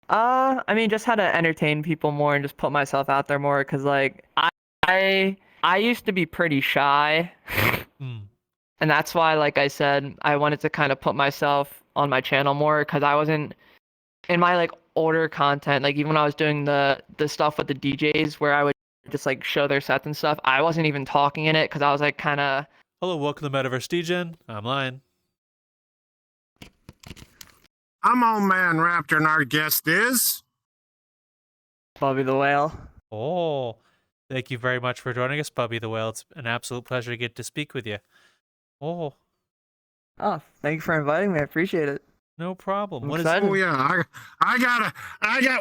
I mean, just how to entertain people more and just put myself out there more, cause like I used to be pretty shy, Hmm. and that's why, like I said, I wanted to kind of put myself on my channel more, cause I wasn't in my like older content, like even when I was doing the stuff with the DJs where I would just like show their sets and stuff, I wasn't even talking in it, cause I was like kind of Hello, welcome to Metaverse Degen. I'm Lion. I'm Old Man Raptor, and our guest is. Bubby the Whale. Oh, thank you very much for joining us, Bubbithewhale. It's an absolute pleasure to get to speak with you. Oh, Oh, thank you for inviting me. I appreciate it. no problem. I'm What is? excited. Oh yeah,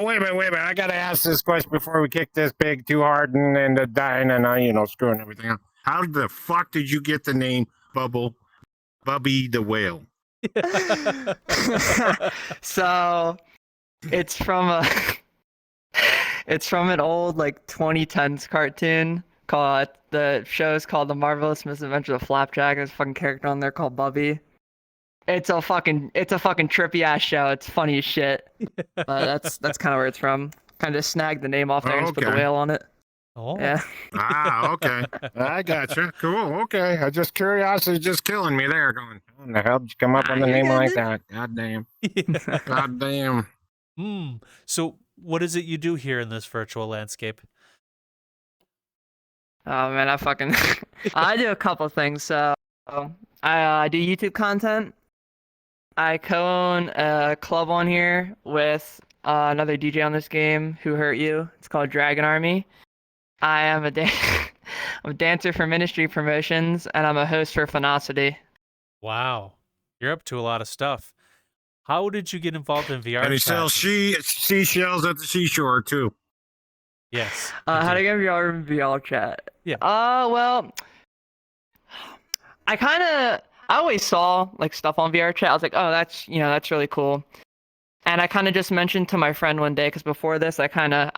wait a minute. I gotta ask this question before we kick this pig too hard and dying and screwing everything up. How the fuck did you get the name Bubby the Whale? So it's from a it's from an old like 2010s cartoon called the show's called The Marvelous Misadventures of Flapjack. There's a fucking character on there called Bubby. It's a fucking trippy ass show. It's funny as shit. But that's kind of where it's from. Kind of snagged the name off there and just put the Okay. whale on it. Oh, Yeah. Okay. I gotcha. Cool. Okay. I just curiosity just killing me there. Going, how the hell did you come up with a You're name good, like dude. that? God damn. yeah. God damn. So, what is it you do here in this virtual landscape? Oh man, I fucking I do a couple things. So I do YouTube content. I co-own a club on here with another DJ on this game who hurt you. It's called Dragon Army. I am I'm a dancer for Ministry Promotions, and I'm a host for Phenosity. Wow, you're up to a lot of stuff. How did you get involved in VR And he chat? sells seashells at the seashore too. Yes. How to indeed. get VR chat? Yeah. Well, I always saw like stuff on VR chat. I was like, oh, that's really cool. And I kind of just mentioned to my friend one day, because before this, I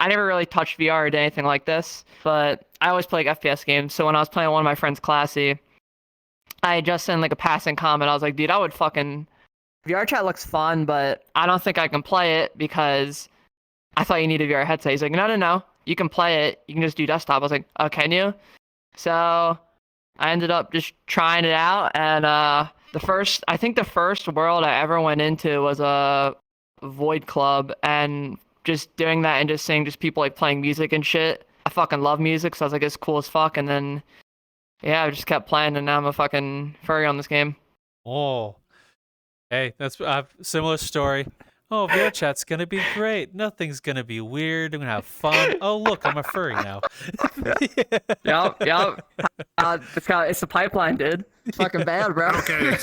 never really touched VR or did anything like this, but I always play like FPS games. So when I was playing one of my friend's Classy, I just sent like a passing comment. I was like, dude, I would fucking VR chat looks fun, but I don't think I can play it because I thought you needed a VR headset. He's like, no, you can play it. You can just do desktop. I was like, oh, can you? So I ended up just trying it out, and I think the first world I ever went into was a Void Club, and just doing that and just seeing just people like playing music and shit. I fucking love music, so I was like, it's cool as fuck. And then yeah, I just kept playing, and now I'm a fucking furry on this game. Oh, hey, that's a similar story. Oh, VRChat's gonna be great. Nothing's gonna be weird. I'm gonna have fun. Oh, look, I'm a furry now. Yep. It's the pipeline, dude. It's fucking bad, bro. Okay.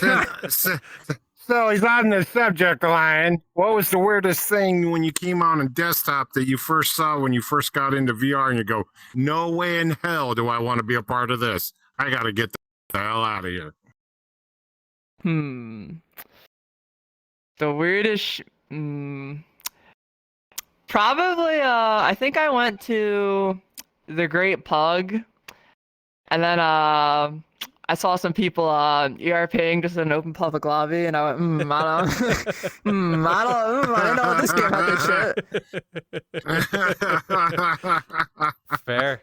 So he's on the subject line. What was the weirdest thing when you came on a desktop that you first saw when you first got into VR and you go, no way in hell do I want to be a part of this. I got to get the hell out of here. The weirdest. Probably. I think I went to the Great Pug, and then I saw some people ERPing just in an open public lobby, and I went, I don't, I don't know what this game had this shit. Fair.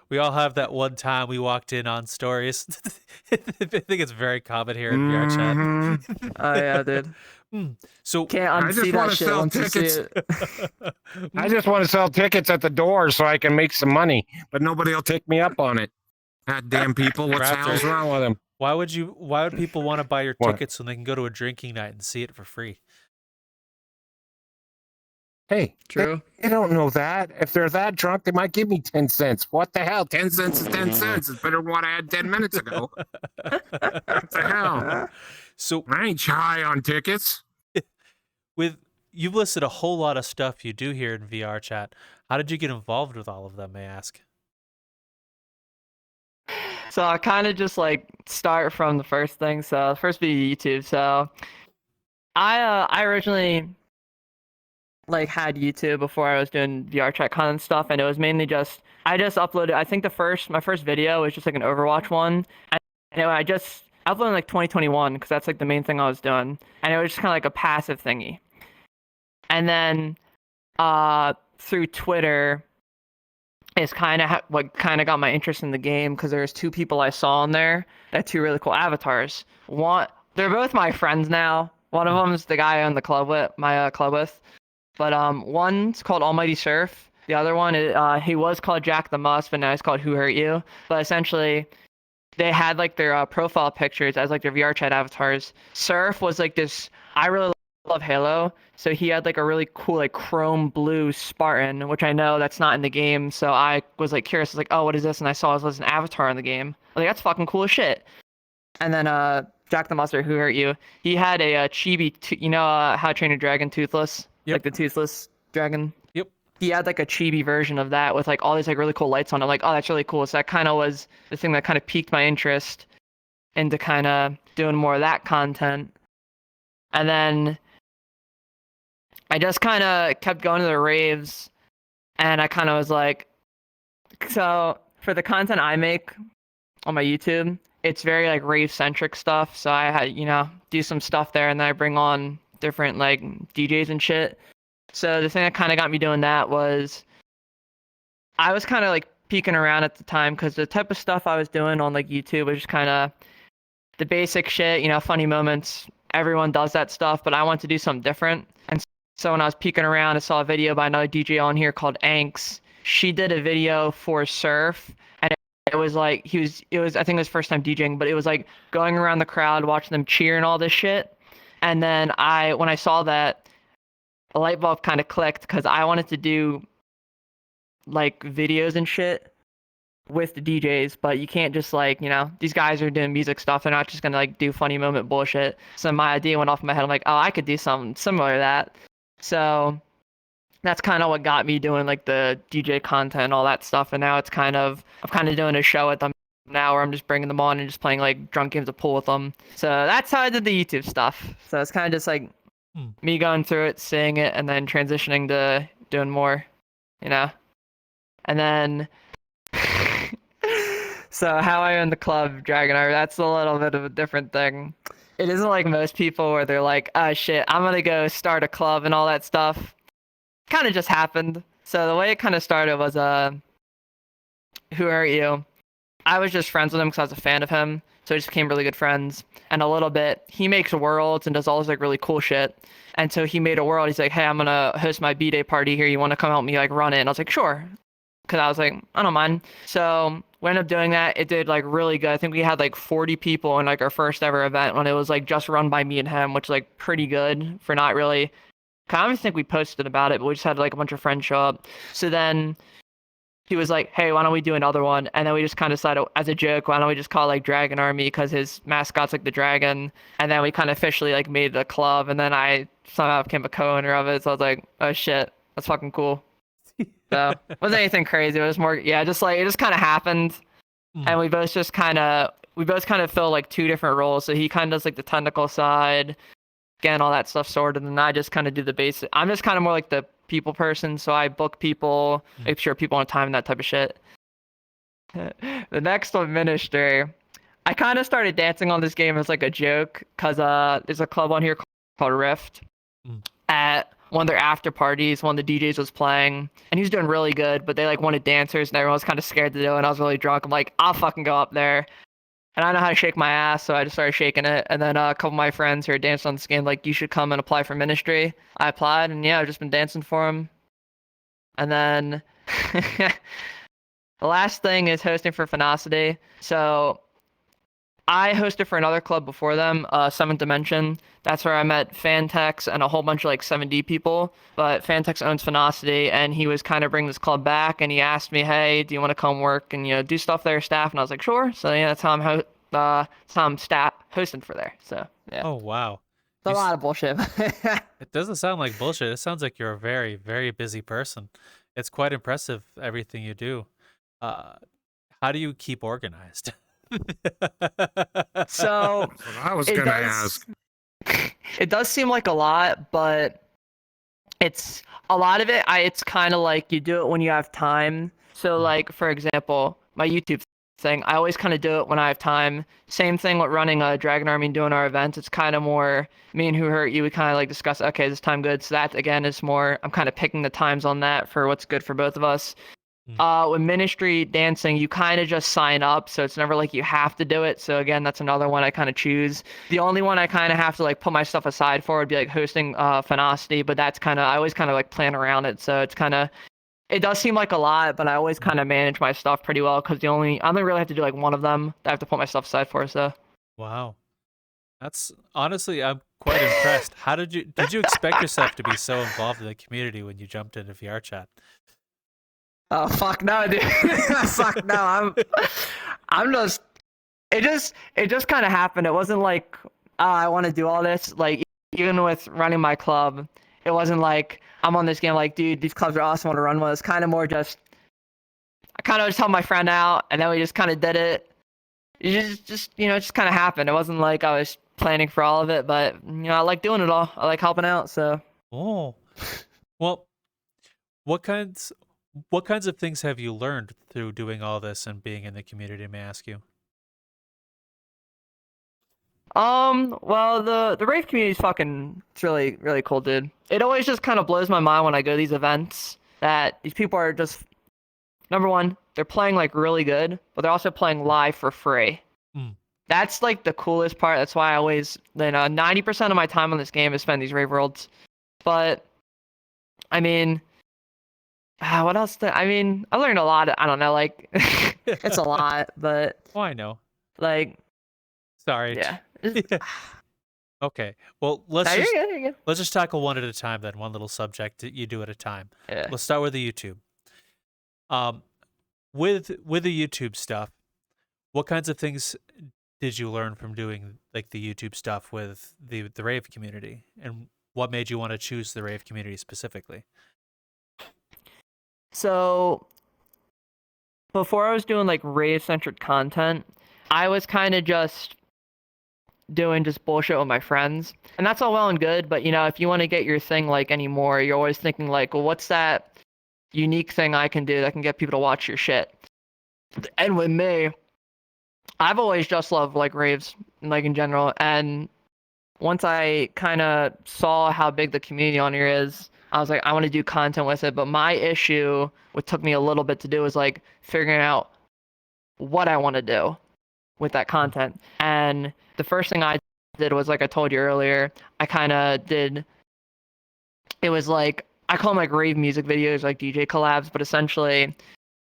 We all have that one time we walked in on stories. I think it's very common here in VR chat. Oh yeah, dude. So Can't unsee that shit once you see it. I just want to sell tickets at the door so I can make some money, but nobody will take me up on it. God damn people, what the hell's wrong with them? Why would people want to buy your What? tickets when they can go to a drinking night and see it for free? Hey, True. they don't know that. If they're that drunk, they might give me 10 cents. What the hell? 10 cents is 10 cents. It's better than what I had 10 minutes ago. What the hell? So I ain't high on tickets. You've listed a whole lot of stuff you do here in VR chat. How did you get involved with all of them, may I ask? So I kind of just like start from the first thing. So first be YouTube. So I originally like had YouTube before I was doing VR chat content stuff, and it was mainly just I just uploaded. I think my first video was just like an Overwatch one, and I just uploaded in like 2021 because that's like the main thing I was doing, and it was just kind of like a passive thingy. And then through Twitter is kind of what kind of got my interest in the game, because there's two people I saw on there that had two really cool avatars. They're both my friends now. One of them's the guy I own the club with, my club with. But one's called Almighty Surf. The other one, he was called Jack the Musk, but now he's called Who Hurt You. But essentially, they had like their profile pictures as like their VRchat avatars. Surf was like this. I really love Halo, so he had like a really cool like chrome blue Spartan, which I know that's not in the game. So I was like curious, like, oh, what is this? And I saw it was an avatar in the game. I was like, that's fucking cool as shit. And then Jack the Mustard, Who Hurt You? He had a chibi, How to Train Your Dragon Toothless, like the toothless dragon. Yep. He had like a chibi version of that with like all these like really cool lights on it. Like, oh, that's really cool. So that kind of was the thing that kind of piqued my interest into kind of doing more of that content. And then I just kind of kept going to the raves, and I kind of was like, so for the content I make on my YouTube, it's very like rave centric stuff. So I had, do some stuff there, and then I bring on different like DJs and shit. So the thing that kind of got me doing that was I was kind of like peeking around at the time, because the type of stuff I was doing on like YouTube was just kind of the basic shit, funny moments. Everyone does that stuff, but I want to do something different. And so when I was peeking around, I saw a video by another DJ on here called Anks. She did a video for Surf, and it was like I think it was his first time DJing, but it was like going around the crowd, watching them cheer and all this shit. And then when I saw that, a light bulb kind of clicked, because I wanted to do like videos and shit with the DJs, but you can't just like, these guys are doing music stuff. They're not just gonna like do funny moment bullshit. So my idea went off in my head. I'm like, oh, I could do something similar to that. So that's kind of what got me doing like the DJ content and all that stuff. And now I'm kind of doing a show with them now, where I'm just bringing them on and just playing like drunk games of pool with them. So that's how I did the YouTube stuff. So it's kind of just like me going through it, seeing it, and then transitioning to doing more, And then so how I own the club, Dragon Art, that's a little bit of a different thing. It isn't like most people where they're like, oh shit, I'm gonna go start a club and all that stuff. Kind of just happened. So the way it kind of started was, Who Hurt You? I was just friends with him because I was a fan of him, so we just became really good friends. And a little bit, he makes worlds and does all this like really cool shit. And so he made a world. He's like, hey, I'm gonna host my B-Day party here. You want to come help me like run it? And I was like, sure. Because I was like, I don't mind. So we ended up doing that. It did like really good. I think we had like 40 people in like our first ever event, when it was like just run by me and him, which is like pretty good for not really. I don't even think we posted about it, but we just had like a bunch of friends show up. So then he was like, hey, why don't we do another one? And then we just kind of decided as a joke, why don't we just call it like Dragon Army, because his mascot's like the dragon. And then we kind of officially like made the club, and then I somehow became a co-owner of it. So I was like, oh shit, that's fucking cool. So it wasn't anything crazy. It was more, just like it just kind of happened. And we both kind of fill like two different roles. So he kind of does like the technical side, getting all that stuff sorted, and I just kind of do the basic. I'm just kind of more like the people person, so I book people, make sure people on time and that type of shit. The next one, Ministry. I kind of started dancing on this game as like a joke, because there's a club on here called Rift. At one of their after parties, one of the DJs was playing, and he was doing really good, but they like wanted dancers, and everyone was kind of scared to do it, and I was really drunk. I'm like, I'll fucking go up there. And I know how to shake my ass, so I just started shaking it. And then a couple of my friends who are dancing on this game, like, you should come and apply for Ministry. I applied, and I've just been dancing for them. And then the last thing is hosting for Venocity. So I hosted for another club before them, Seventh Dimension. That's where I met Fantex and a whole bunch of like 7D people. But Fantex owns Venocity, and he was kind of bringing this club back, and he asked me, hey, do you want to come work and do stuff there, staff? And I was like, sure. So that's how I'm staff hosting for there. So yeah. Oh wow. It's a lot of bullshit. It doesn't sound like bullshit. It sounds like you're a very, very busy person. It's quite impressive, everything you do. How do you keep organized? So I was gonna ask. It does seem like a lot, but it's a lot of it. It's kind of like you do it when you have time. So like, for example, my YouTube thing. I always kind of do it when I have time. Same thing with running a Dragon Army and doing our events. It's kind of more me and Who Hurt You. We kind of like discuss, okay, this time good. So that again is more, I'm kind of picking the times on that for what's good for both of us. With ministry dancing, you kind of just sign up, so it's never like you have to do it. So again, that's another one I kind of choose. The only one I kind of have to like put my stuff aside for would be like hosting Phenosity, but that's kind of, I always kind of like plan around it. So it's kind of, it does seem like a lot, but I always kind of manage my stuff pretty well because I only really have to do like one of them that I have to put my stuff aside for. So Wow. That's honestly, I'm quite impressed. How did you expect yourself to be so involved in the community when you jumped into VRchat? oh fuck no, dude. Fuck no. I'm just, it just kind of happened. It wasn't like I want to do all this. Like even with running my club, it wasn't like I'm on this game like, dude, these clubs are awesome, I want to run one. It's kind of more just, I kind of just helped my friend out, and then we just kind of did it. It just you know, it just kind of happened. It wasn't like I was planning for all of it, but you know, I like doing it all. I like helping out. So. Oh, well, what kinds of things have you learned through doing all this and being in the community, may I ask you? Well, the rave community is fucking, it's really, really cool, dude. It always just kind of blows my mind when I go to these events that these people are just, number one, they're playing like really good, but they're also playing live for free. That's like the coolest part. That's why I always, 90% of my time on this game is spent in these rave worlds. But, I mean, what else? I mean, I learned a lot. I don't know, like, it's a lot, but. Oh, I know. Like. Sorry. Yeah. Okay. Well, let's No, you're good. let's just tackle one at a time then. One little subject that you do at a time. Yeah. Let's start with the YouTube. With the YouTube stuff, what kinds of things did you learn from doing like the YouTube stuff with the rave community, and what made you want to choose the rave community specifically? So before I was doing like rave centered content, I was kind of just doing just bullshit with my friends, and that's all well and good, but you know, if you want to get your thing like anymore, you're always thinking like, well, what's that unique thing I can do that can get people to watch your shit? And with me, I've always just loved like raves, like in general, and once I kind of saw how big the community on here is, I was like, I want to do content with it. But my issue, what took me a little bit to do, is like figuring out what I want to do with that content. And the first thing I did was, like I told you earlier, I kind of did, it was like, I call them like rave music videos, like DJ collabs, but essentially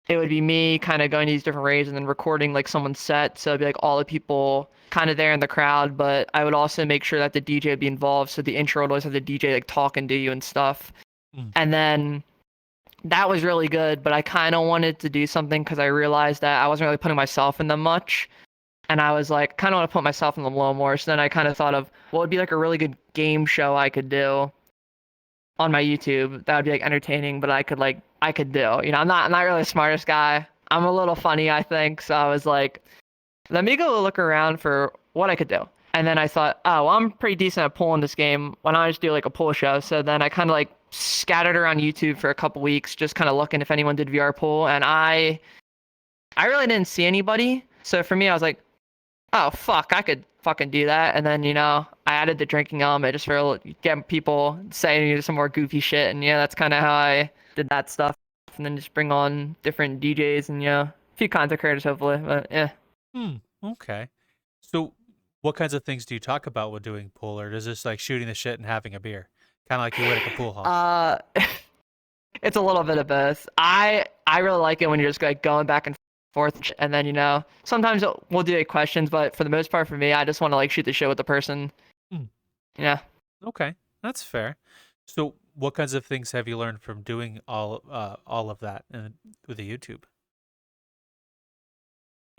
it would be me kind of going to these different raves and then recording like someone's set. So it'd be like all the people kind of there in the crowd, but I would also make sure that the DJ would be involved. So the intro would always have the DJ like talking to you and stuff. And then that was really good, but I kind of wanted to do something because I realized that I wasn't really putting myself in them much. And I was like, kind of want to put myself in them a little more. So then I kind of thought of what would be like a really good game show I could do on my YouTube that would be like entertaining, but I could do. You know, I'm not really the smartest guy. I'm a little funny, I think. So I was like, let me go look around for what I could do. And then I thought, oh, well, I'm pretty decent at pulling this game. Why don't I just do like a pull show? So then I kind of like scattered around YouTube for a couple weeks, just kind of looking if anyone did VR pull. And I really didn't see anybody. So for me, I was like, oh, fuck, I could fucking do that. And then, you know, I added the drinking element just for getting people saying some more goofy shit. And yeah, that's kind of how I did that stuff. And then just bring on different DJs and, yeah, a few content creators, hopefully. But yeah. Okay. So what kinds of things do you talk about when doing pool, or is this like shooting the shit and having a beer? Kind of like you would at the pool hall. It's a little bit of both. I really like it when you're just like going back and forth, and then, you know, sometimes we'll do questions, but for the most part for me, I just want to like shoot the shit with the person. Yeah. Okay, that's fair. So what kinds of things have you learned from doing all of that with the YouTube?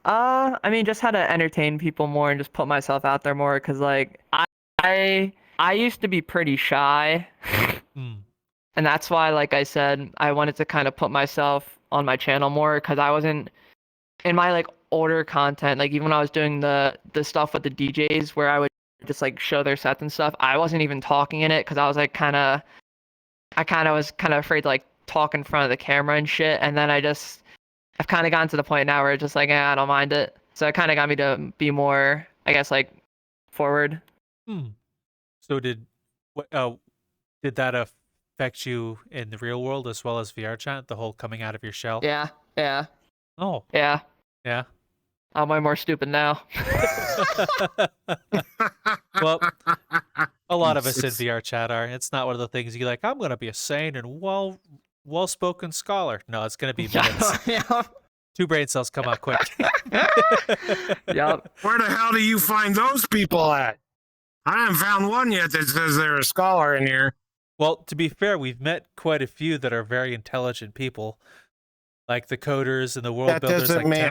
I mean, just how to entertain people more and just put myself out there more, because like I used to be pretty shy. And that's why, like I said, I wanted to kind of put myself on my channel more, because I wasn't in my like older content, like even when I was doing the stuff with the DJs where I would just like show their sets and stuff, I wasn't even talking in it because I was like I was kind of afraid to like talk in front of the camera and shit. And then I I've kind of gotten to the point now where it's just like, I don't mind it. So it kind of got me to be more, I guess, like forward. So did that affect you in the real world as well as VRChat, the whole coming out of your shell? Yeah, yeah, Oh, yeah. yeah. I'm way more stupid now. Well, a lot of us in VRChat are. It's not one of the things you're like, I'm going to be a sane and well-spoken scholar. No, it's going to be minutes. Yeah. 2 brain cells come out quick. Yep. Where the hell do you find those people at? I haven't found one yet that says they're a scholar in here. Well, to be fair, we've met quite a few that are very intelligent people, like the coders and the world That builders. doesn't mean,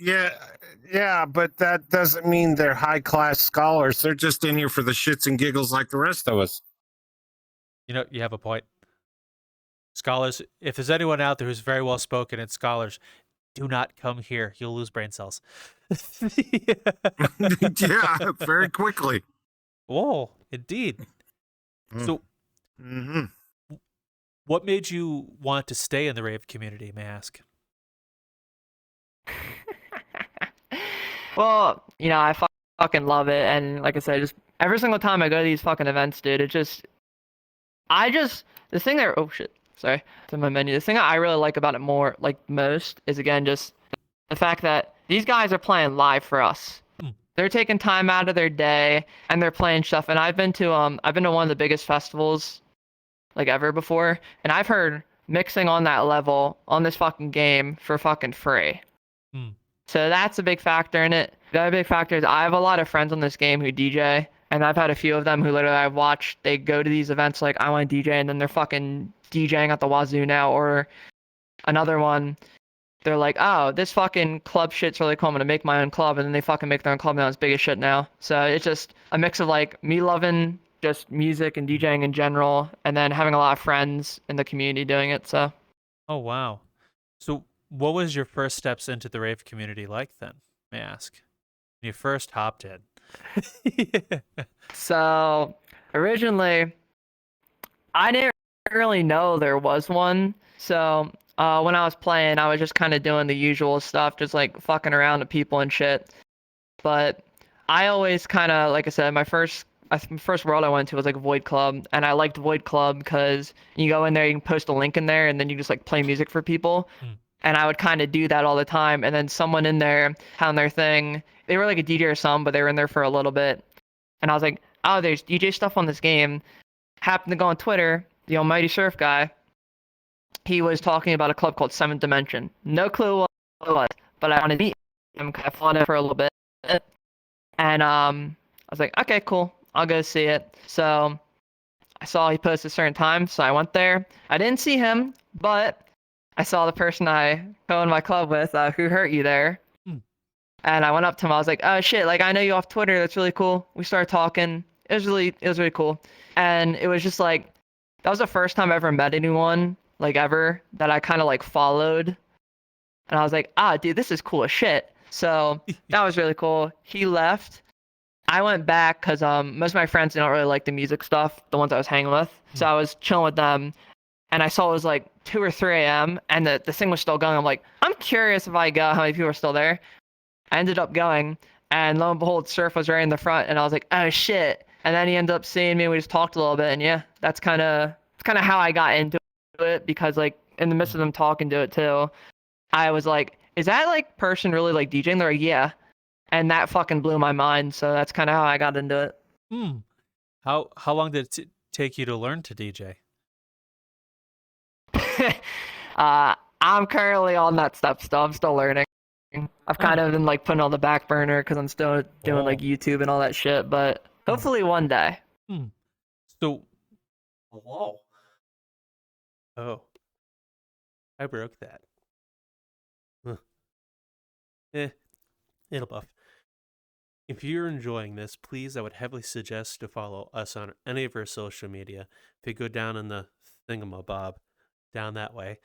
yeah, but that doesn't mean they're high class scholars. They're just in here for the shits and giggles like the rest of us. You know, you have a point. Scholars, if there's anyone out there who's very well spoken and scholars, do not come here. You'll lose brain cells. Yeah, very quickly. Whoa, indeed. So, what made you want to stay in the rave community, may I ask? Well, I fucking love it, and like I said, just every single time I go to these fucking events, dude, the thing that, oh shit, sorry, it's in my menu. The thing that I really like about it most is, again, just the fact that these guys are playing live for us. They're taking time out of their day and they're playing stuff. And I've been to one of the biggest festivals like ever before, and I've heard mixing on that level on this fucking game for fucking free. So that's a big factor in it. The other big factor is I have a lot of friends on this game who DJ, and I've had a few of them who literally I've watched, they go to these events like, I want to DJ, and then they're fucking DJing at the wazoo now. Or another one, they're like, oh, this fucking club shit's really cool, I'm gonna make my own club, and then they fucking make their own club now, it's big as shit now. So it's just a mix of like me loving just music and DJing in general, and then having a lot of friends in the community doing it. So Oh, wow. So what was your first steps into the rave community like then, may I ask? When you first hopped in? So originally, I didn't really know there was one. So when I was playing, I was just kind of doing the usual stuff, just like fucking around with people and shit. But I always kind of, like I said, my first world I went to was like Void Club, and I liked Void Club because you go in there, you can post a link in there, and then you just like play music for people. And I would kind of do that all the time. And then someone in there had their thing. They were like a DJ or something, but they were in there for a little bit. And I was like, oh, there's DJ stuff on this game. Happened to go on Twitter, the almighty surf guy. He was talking about a club called Seventh Dimension. No clue what it was, but I wanted to meet him. I followed him for a little bit. And I was like, okay, cool. I'll go see it. So I saw he posted a certain time, so I went there. I didn't see him, but I saw the person I go in my club with who hurt you there. And I went up to him. I was like, oh shit, like I know you off Twitter. That's really cool. We started talking. It was really cool. And it was just like, that was the first time I ever met anyone like ever that I kind of like followed. And I was like, dude, this is cool as shit. So that was really cool. He left. I went back because most of my friends don't really like the music stuff, the ones I was hanging with. So I was chilling with them. And I saw it was like 2 or 3 a.m. and the thing was still going. I'm like, I'm curious if I go, how many people are still there. I ended up going, and lo and behold, Surf was right in the front, and I was like, oh shit. And then he ended up seeing me, and we just talked a little bit, and yeah, that's kind of how I got into it, because like in the midst of them talking to it too, I was like, is that like person really like DJing? They're like, yeah. And that fucking blew my mind, so that's kind of how I got into it. How long did it take you to learn to DJ? I'm currently on that step still. I'm still learning. I've kind of been like putting on the back burner because I'm still doing like YouTube and all that shit, but hopefully one day. So, hello. Oh, I broke that. It'll buff. If you're enjoying this, please, I would heavily suggest to follow us on any of our social media. If you go down in the thingamabob, down that way,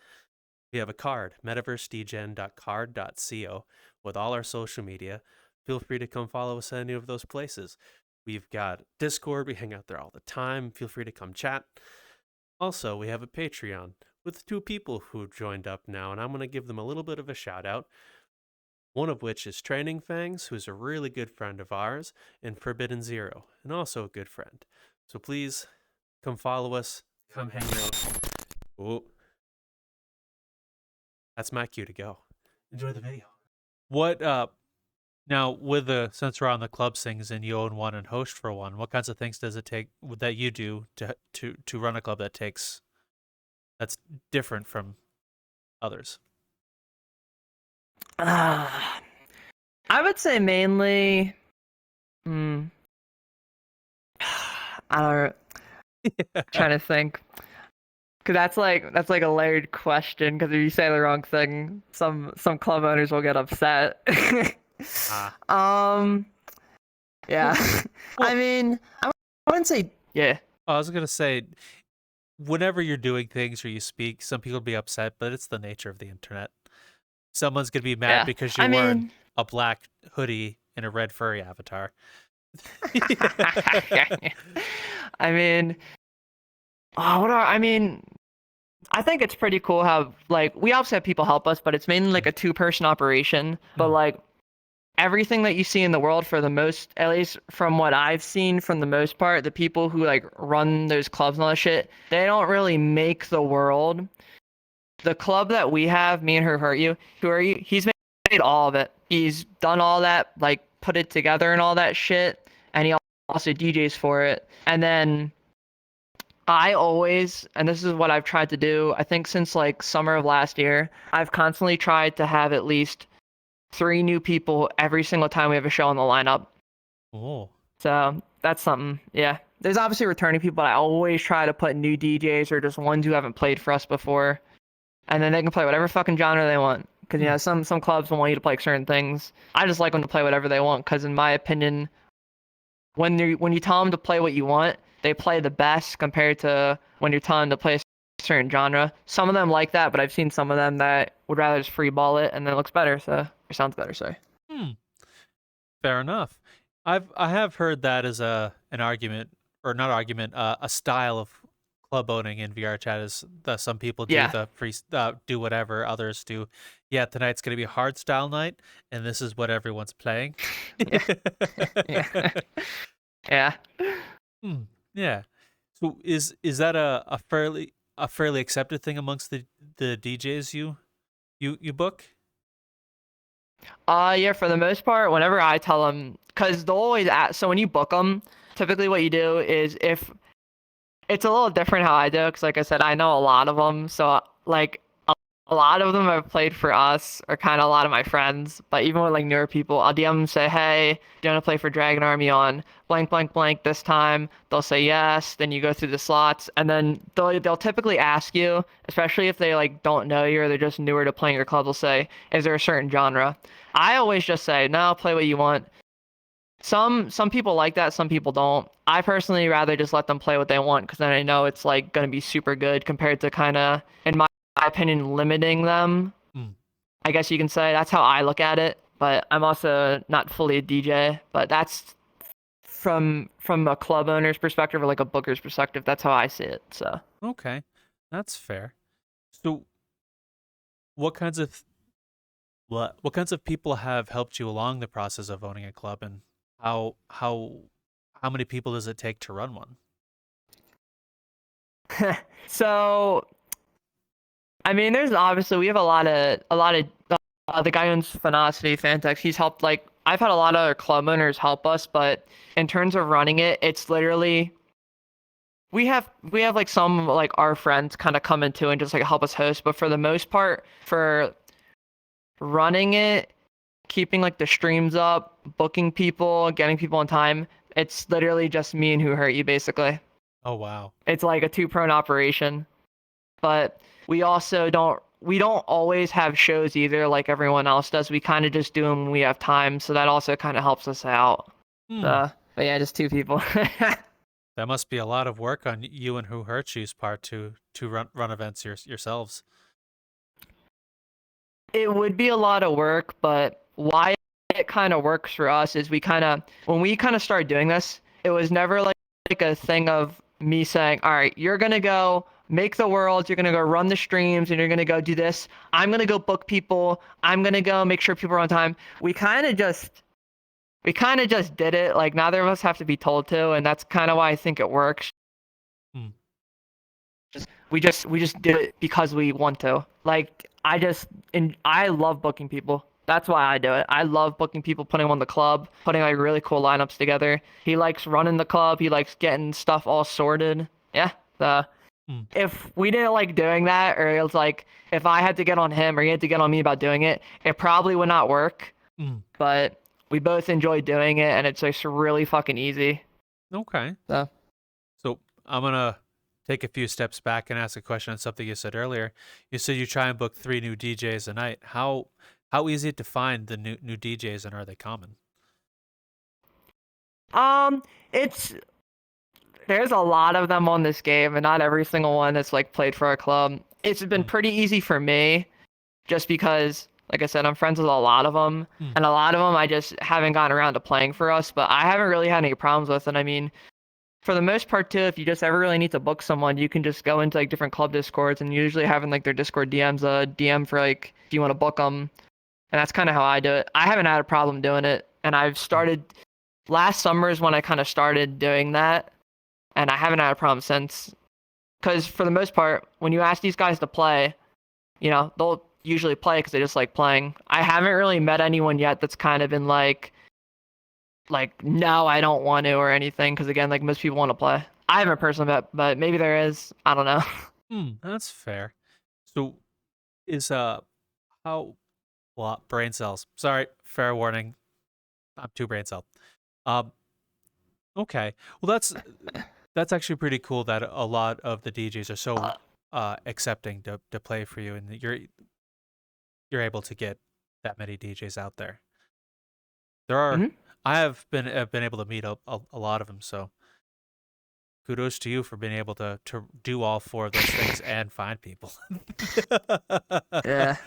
we have a card, metaversedegen.card.co, with all our social media. Feel free to come follow us at any of those places. We've got Discord. We hang out there all the time. Feel free to come chat. Also, we have a Patreon with two people who joined up now, and I'm going to give them a little bit of a shout out. One of which is Training Fangs, who's a really good friend of ours, and Forbidden Zero, and also a good friend. So please come follow us, come hang out. Oh, that's my cue to go. Enjoy the video. What now with the since we're on the club things and you own one and host for one, what kinds of things does it take that you do to run a club that's different from others? I would say mainly. I don't. Trying to think. Cause that's like a layered question. Cause if you say the wrong thing, some club owners will get upset. Yeah. I mean, I wouldn't say yeah. I was gonna say, whenever you're doing things or you speak, some people will be upset, but it's the nature of the internet. Someone's gonna be mad Yeah. because you're wearing a black hoodie and a red furry avatar. I mean, I think it's pretty cool how like we also have people help us, but it's mainly like a 2-person operation. But like everything that you see in the world, for the most, at least from what I've seen, from the most part, the people who like run those clubs and all that shit, they don't really make the world. The club that we have, me and who are you? He's made all of it. He's done all that, like put it together and all that shit, and he also DJs for it. And then I always, and this is what I've tried to do, I think since like summer of last year, I've constantly tried to have at least 3 new people every single time we have a show on the lineup. Oh. So that's something, yeah. There's obviously returning people, but I always try to put new DJs or just ones who haven't played for us before. And then they can play whatever fucking genre they want. Because, you know, some clubs will want you to play certain things. I just like them to play whatever they want, because in my opinion, when you tell them to play what you want, they play the best compared to when you're telling them to play a certain genre. Some of them like that, but I've seen some of them that would rather just free ball it and then it looks better, or sounds better, sorry. Fair enough. I have heard that as an argument, or not argument, a style of club owning in VRchat is that some people do the free do whatever, others do. Yeah, tonight's gonna be a hard style night, and this is what everyone's playing. Yeah. Yeah. Yeah. So is that a fairly accepted thing amongst the DJs you book? Yeah, for the most part, whenever I tell them, because they'll always ask, so when you book them, typically what you do is, if it's a little different how I do it, because like I said, I know a lot of them, so like a lot of them have played for us, or kind of a lot of my friends, but even with like newer people, I'll DM them and say, hey, do you want to play for Dragon Army on blank blank blank this time? They'll say yes, then you go through the slots, and then they'll typically ask you, especially if they like don't know you or they're just newer to playing your club, they'll say, is there a certain genre? I always just say, no, play what you want. Some people like that, some people don't. I personally rather just let them play what they want, because then I know it's like going to be super good, compared to kind of, in my opinion, limiting them. I guess you can say that's how I look at it, but I'm also not fully a DJ, but that's from a club owner's perspective, or like a booker's perspective, that's how I see it. So okay, that's fair. So what kinds of people have helped you along the process of owning a club, and how many people does it take to run one? So I mean, there's obviously, we have a lot of the guy who owns Phenosity, Fantex, he's helped, like, I've had a lot of other club owners help us, but in terms of running it, it's literally, we have like some like our friends kind of come into and just like help us host, but for the most part, for running it, keeping like the streams up, booking people, getting people on time, it's literally just me and Who Hurt You, basically. Oh wow. It's like a 2-prone operation. But we also don't always have shows either, like everyone else does. We kind of just do them when we have time, so that also kind of helps us out. But yeah, just 2 people. That must be a lot of work on you and Who Hurt You's part to run events yourselves. It would be a lot of work, but why it kind of works for us is when we kind of started doing this, it was never like a thing of me saying, all right, you're gonna go make the worlds, you're gonna go run the streams, and you're gonna go do this. I'm gonna go book people. I'm gonna go make sure people are on time. We kind of just did it. Like neither of us have to be told to, and that's kind of why I think it works. Hmm. We just did it because we want to. Like I love booking people. That's why I do it. I love booking people, putting them on the club, putting like really cool lineups together. He likes running the club. He likes getting stuff all sorted. Yeah. If we didn't like doing that, or it was like if I had to get on him or he had to get on me about doing it, it probably would not work. But we both enjoy doing it, and it's just really fucking easy. Okay. So I'm gonna take a few steps back and ask a question on something you said earlier. You said you try and book 3 new DJs a night. How easy to find the new DJs, and are they common? There's a lot of them on this game, and not every single one that's like played for our club. It's been pretty easy for me, just because, like I said, I'm friends with a lot of them, and a lot of them I just haven't gotten around to playing for us. But I haven't really had any problems with it. I mean, for the most part too, if you just ever really need to book someone, you can just go into like different club discords, and usually having like their Discord DMs a DM for like if you want to book them. And that's kind of how I do it. I haven't had a problem doing it. And I've started, last summer is when I kind of started doing that. And I haven't had a problem since. Because for the most part, when you ask these guys to play, you know, they'll usually play because they just like playing. I haven't really met anyone yet that's kind of been like, no, I don't want to or anything. Because again, like most people want to play. I haven't personally met, but maybe there is. I don't know. That's fair. So is how... Well, brain cells. Sorry, fair warning. I'm too brain cell. Okay. Well, that's actually pretty cool that a lot of the DJs are so accepting to play for you, and you're able to get that many DJs out there. There are. I have been able to meet a lot of them. So kudos to you for being able to do all 4 of those things and find people. Yeah.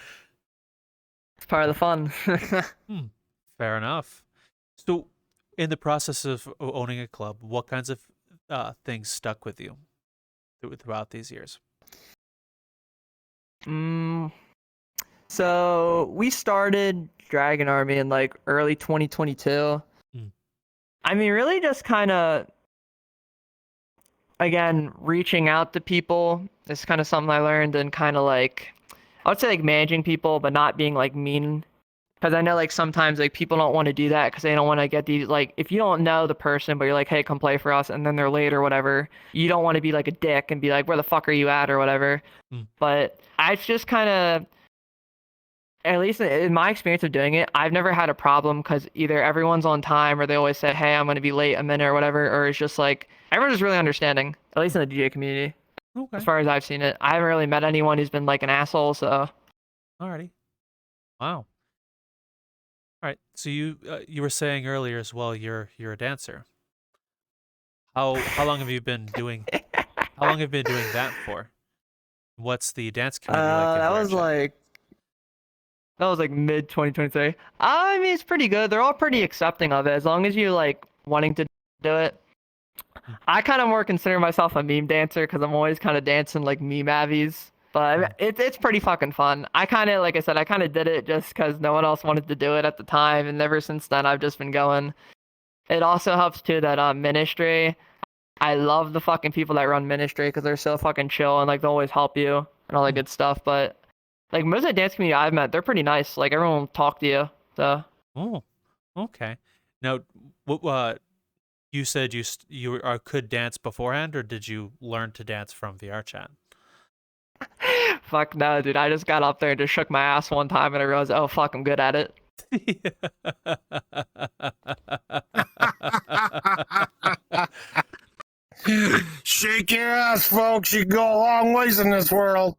It's part of the fun. Fair enough. So, in the process of owning a club, what kinds of things stuck with you throughout these years? So we started Dragon Army in like early 2022. I mean, really just kind of, again, reaching out to people is kind of something I learned, and kind of like, I would say like managing people, but not being like mean. Because I know like sometimes like people don't want to do that because they don't want to get these, like if you don't know the person but you're like, hey, come play for us, and then they're late or whatever, you don't want to be like a dick and be like, where the fuck are you at or whatever. But I just kind of, at least in my experience of doing it, I've never had a problem because either everyone's on time or they always say, hey, I'm going to be late a minute or whatever, or it's just like everyone's really understanding, at least in the DJ community. Okay. As far as I've seen it, I haven't really met anyone who's been like an asshole. So. Alrighty. Wow. All right. So you were saying earlier as well, you're a dancer. How long have you been doing? How long have you been doing that for? What's the dance community like? That was like mid 2023. I mean, it's pretty good. They're all pretty accepting of it as long as you like wanting to do it. I kind of more consider myself a meme dancer because I'm always kind of dancing like meme avies. But it's pretty fucking fun. I kind of, like I said, I kind of did it just because no one else wanted to do it at the time. And ever since then, I've just been going. It also helps too that Ministry, I love the fucking people that run Ministry because they're so fucking chill and like they'll always help you and all that good stuff. But like most of the dance community I've met, they're pretty nice. Like everyone will talk to you. So. Oh, okay. Now, what you said you could dance beforehand, or did you learn to dance from VRchat? Fuck no, dude. I just got up there and just shook my ass one time and I realized, oh fuck, I'm good at it. Shake your ass, folks. You go a long ways in this world.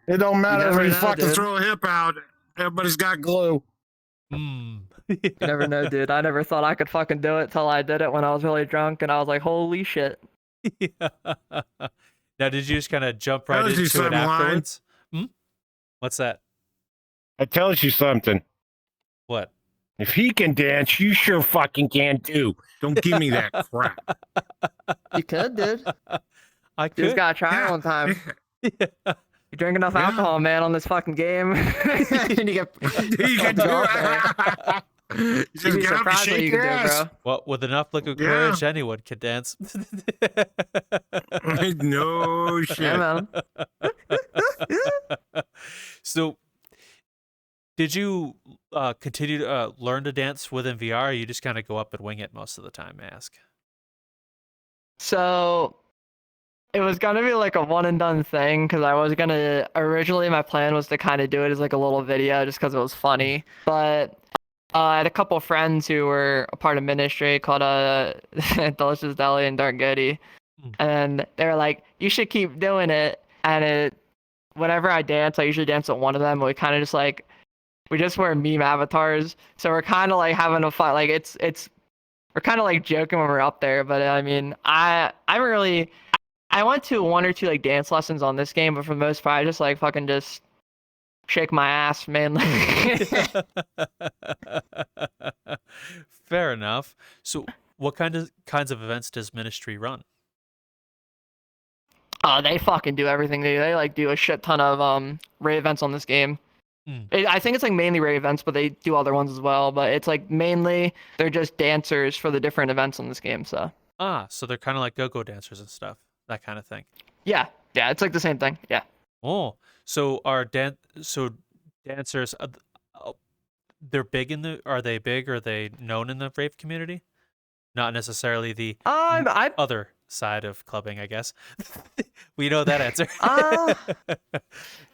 It don't matter if you fucking throw a hip out. Everybody's got glue. You never know, dude. I never thought I could fucking do it till I did it when I was really drunk, and I was like, holy shit. Now, did you just kind of jump right into it afterwards? What's that? It tells you something. What? If he can dance, you sure fucking can too. Don't give me that crap. You could, dude. I could. You just gotta try it one time. Yeah. You drink enough Yeah. alcohol, man, on this fucking game, and you get You can do up there. it. You You'd just be get up and surprised what shake you your can do, ass. bro. Well, with enough liquid Yeah. courage, anyone can dance. No Yeah, shit. man. So, did you continue to learn to dance within VR? Or you just kind of go up and wing it most of the time, may I ask? So it was gonna be like a one and done thing because I was gonna originally my plan was to kind of do it as like a little video just because it was funny. But I had a couple of friends who were a part of ministry called Delicious Deli and Dark Goody, Mm. and they were like, "You should keep doing it." And whenever I dance, I usually dance with one of them. And we kind of just like we just wear meme avatars, so we're kind of like having a fun. Like it's we're kind of like joking when we're up there. But I mean, I went to one or two like dance lessons on this game, but for the most part, I just like fucking just shake my ass mainly. Fair enough. So, what kinds of events does Ministry run? Oh, they fucking do everything. They like do a shit ton of rave events on this game. Hmm. I think it's like mainly rave events, but they do other ones as well. But it's like mainly they're just dancers for the different events on this game. So So they're kind of like go-go dancers and stuff, that kind of thing. yeah, it's like the same thing. Yeah. Oh, so dancers, they're big in the. Are they big? Are they known in the rave community? Not necessarily the I other side of clubbing, I guess. We know that answer.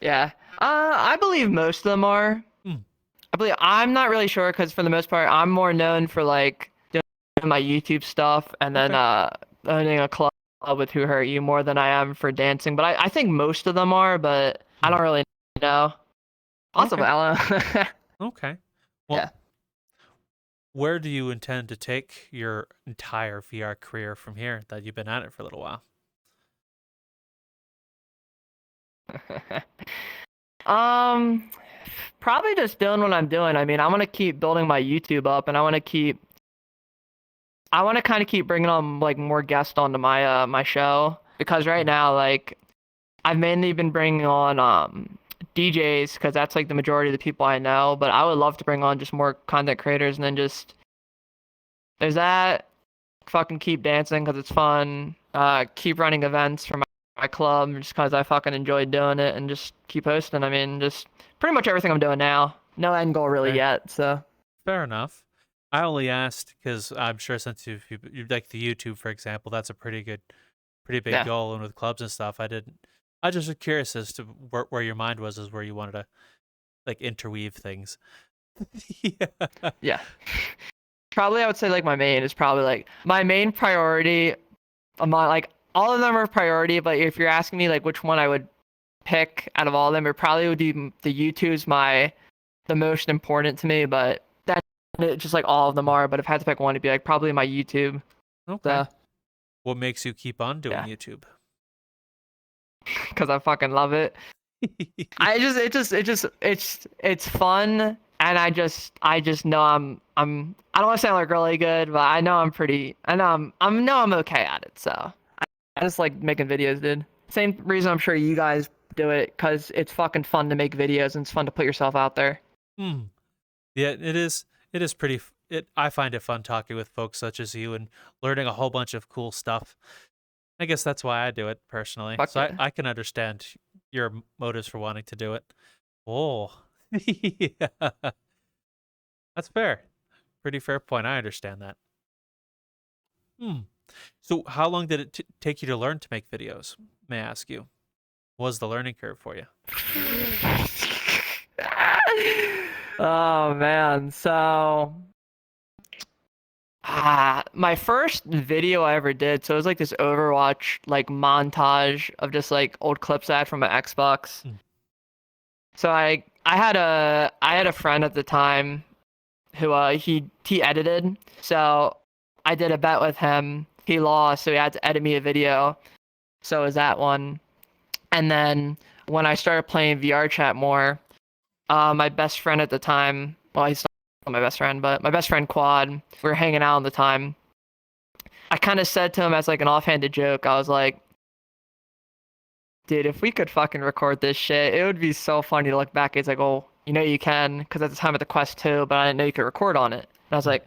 yeah. I believe most of them are. Hmm. I'm not really sure because for the most part, I'm more known for like doing my YouTube stuff and then owning a club with Who Hurt You more than I am for dancing. But I think most of them are, but I don't really know. Awesome, Okay. Alan. Okay. Well, Yeah. where do you intend to take your entire VR career from here that you've been at it for a little while? Probably just doing what I'm doing. I mean, I want to keep building my YouTube up, and I want to kind of keep bringing on like more guests onto my my show because right now like I've mainly been bringing on DJs because that's like the majority of the people I know, but I would love to bring on just more content creators and then just there's that fucking keep dancing because it's fun. Keep running events for my club just because I fucking enjoy doing it and just keep hosting. I mean, just pretty much everything I'm doing now. No end goal really Okay. yet, so. Fair enough. I only asked because I'm sure since you like the YouTube, for example, that's a pretty big Yeah. goal, and with clubs and stuff, I just was curious as to where your mind was, as where you wanted to like interweave things. Yeah. Yeah. Probably I would say like my main is probably like my main priority among like all of them are priority, but if you're asking me like which one I would pick out of all of them, it probably would be the YouTube's the most important to me, but then it just like all of them are, but if I had to pick one it'd be like probably my YouTube. Okay. So, What makes you keep on doing Yeah. YouTube? cuz I fucking love it. It's fun and I just know I don't want to sound like really good, but I know I'm okay at it. So I just like making videos, dude. Same reason I'm sure you guys do it cuz it's fucking fun to make videos and it's fun to put yourself out there. Yeah, it is. It is pretty. I find it fun talking with folks such as you and learning a whole bunch of cool stuff. I guess that's why I do it personally. Fuck So yeah. I can understand your motives for wanting to do it. Oh, yeah. That's fair. Pretty fair point. I understand that. So how long did it take you to learn to make videos? May I ask you? What was the learning curve for you? Oh man, so my first video I ever did, so it was like this Overwatch like montage of just like old clips I had from my Xbox. Mm. So I had a friend at the time who he edited. So I did a bet with him. He lost, so he had to edit me a video. So it was that one. And then when I started playing VRchat more, my best friend at the time, well, he's not my best friend, but my best friend Quad, we were hanging out all the time. I kind of said to him as like an offhanded joke, I was like, dude, if we could fucking record this shit, it would be so funny to look back. It's like, oh, you know you can, because at the time of the Quest 2, but I didn't know you could record on it. And I was like,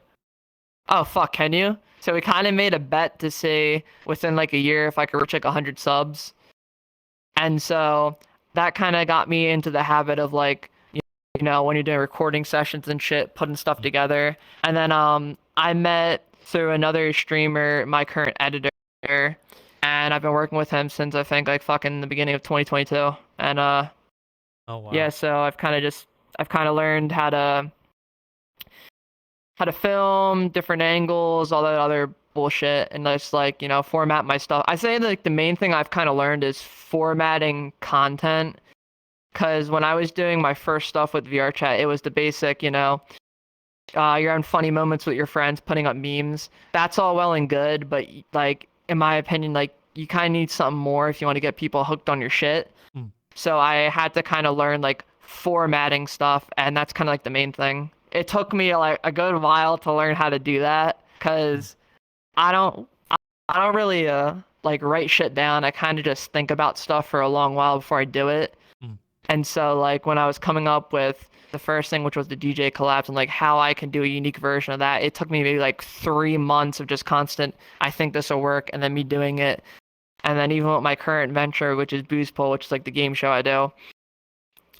oh, fuck, can you? So we kind of made a bet to see within like a year if I could reach like 100 subs. And so that kind of got me into the habit of like, you know, when you're doing recording sessions and shit, putting stuff together. And then I met through another streamer, my current editor, and I've been working with him since I think like fucking the beginning of 2022. And Oh wow. yeah, so I've kind of learned how to film, different angles, all that other bullshit, and just like, you know, format my stuff. I say like the main thing I've kind of learned is formatting content, because when I was doing my first stuff with VRChat, it was the basic, you know, you're having funny moments with your friends, putting up memes. That's all well and good, but like in my opinion, like you kind of need something more if you want to get people hooked on your shit. So I had to kind of learn like formatting stuff, and that's kind of like the main thing. It took me like a good while to learn how to do that, because I don't really like write shit down. I kind of just think about stuff for a long while before I do it. And so like when I was coming up with the first thing, which was the DJ collapse, and like how I can do a unique version of that, it took me maybe like 3 months of just constant, I think this will work, and then me doing it. And then even with my current venture, which is Bubbithewhale, which is like the game show I do,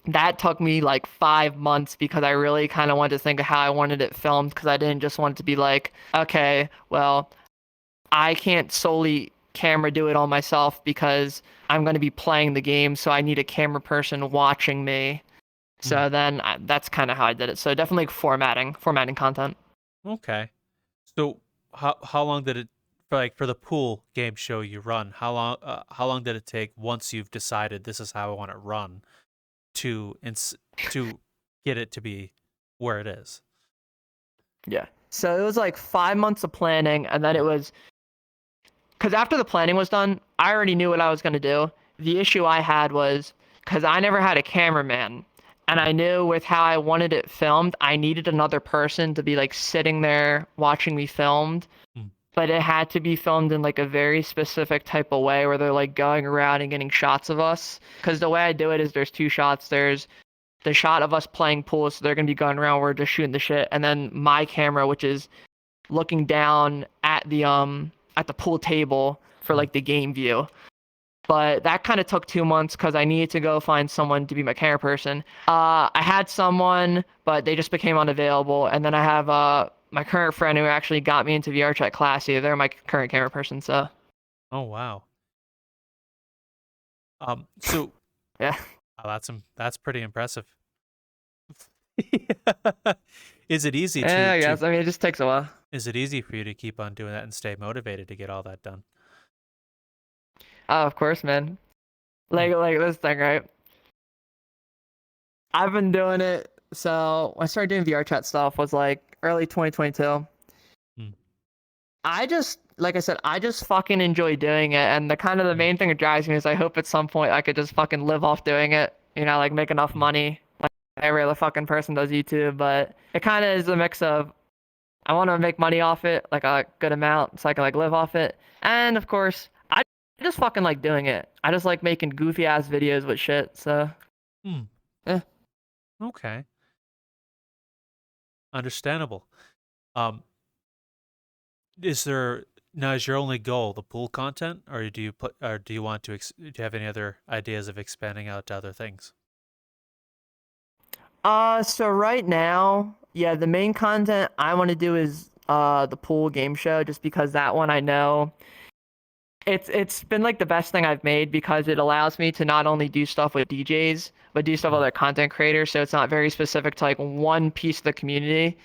that took me like 5 months, because I really kind of wanted to think of how I wanted it filmed, because I didn't just want it to be like, okay, well, I can't solely camera do it all myself because I'm going to be playing the game, so I need a camera person watching me. So then that's kind of how I did it. So definitely formatting content. Okay. So how long did it for the pool game show you run? How long did it take once you've decided this is how I want to run to get it to be where it is? Yeah. So it was like 5 months of planning, and then it was, because after the planning was done, I already knew what I was going to do. The issue I had was, because I never had a cameraman, and I knew with how I wanted it filmed, I needed another person to be like sitting there watching me filmed. But it had to be filmed in like a very specific type of way, where they're like going around and getting shots of us. Because the way I do it is there's 2 shots. There's the shot of us playing pool, so they're going to be going around, we're just shooting the shit. And then my camera, which is looking down at the pool table for like the game view. But that kind of took 2 months, because I needed to go find someone to be my camera person. I had someone, but they just became unavailable. And then I have my current friend who actually got me into VRchat Classy. They're my current camera person, so. Oh wow. So Yeah. That's pretty impressive. Is it easy Yeah, I guess. I mean, it just takes a while. Is it easy for you to keep on doing that and stay motivated to get all that done? Oh, of course, man. Like this thing, right? I've been doing it. So when I started doing VRChat stuff was like early 2022. I just, like I said, I just fucking enjoy doing it. And the main thing that drives me is I hope at some point I could just fucking live off doing it. You know, like make enough money. Like every other fucking person does YouTube. But it kind of is a mix of, I want to make money off it, like a good amount, so I can like live off it. And of course, I just fucking like doing it. I just like making goofy ass videos with shit. So, yeah. Okay. Understandable. Is your only goal the pool content, or do you want to do you have any other ideas of expanding out to other things? So right now, yeah, the main content I want to do is the pool game show, just because that one I know it's been like the best thing I've made, because it allows me to not only do stuff with DJs, but do stuff with other content creators, so it's not very specific to like one piece of the community.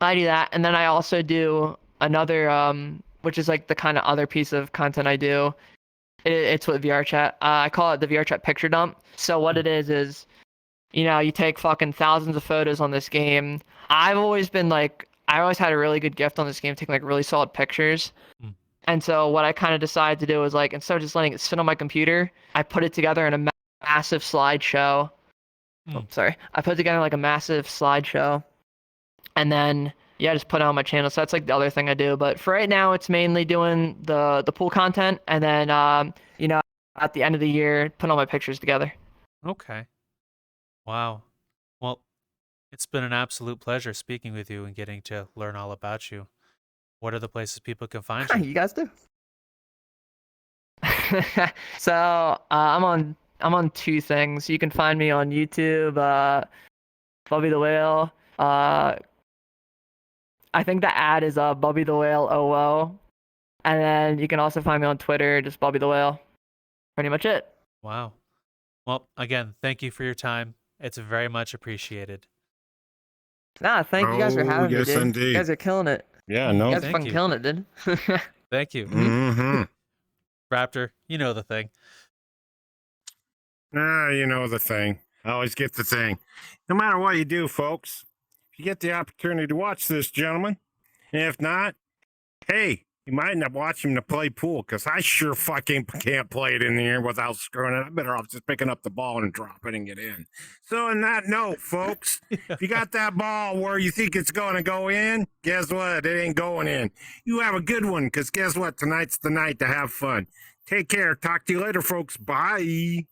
I do that, and then I also do another which is like the kind of other piece of content I do. It's with VRChat. I call it the VRChat picture dump. So what it is, you know, you take fucking thousands of photos on this game. I always had a really good gift on this game, taking like really solid pictures. And so what I kind of decided to do was like, instead of just letting it sit on my computer, I put it together in a massive slideshow. I put together like a massive slideshow. And then, yeah, just put it on my channel. So that's like the other thing I do. But for right now, it's mainly doing the pool content, and then you know, at the end of the year, putting all my pictures together. Okay. Wow. Well, it's been an absolute pleasure speaking with you and getting to learn all about you. What are the places people can find you? You guys do. So I'm on two things. You can find me on YouTube, Bubby the Whale. I think the ad is Bubby the Whale OO. And then you can also find me on Twitter, just Bubby the Whale. Pretty much it. Wow. Well, again, thank you for your time. It's very much appreciated. Nah, thank you guys for Oh, having me, yes, dude. indeed. You guys are killing it. Yeah, You no. guys are Thank fucking you. killing it, dude. Thank you. Mm-hmm. Raptor, you know the thing. You know the thing. I always get the thing. No matter what you do, folks, if you get the opportunity to watch this, gentlemen, and if not, hey, you might end up watching him to play pool, because I sure fucking can't play it in the air without screwing it. I'm better off just picking up the ball and dropping it in. So on that note, folks, if you got that ball where you think it's going to go in, guess what? It ain't going in. You have a good one, because guess what? Tonight's the night to have fun. Take care. Talk to you later, folks. Bye.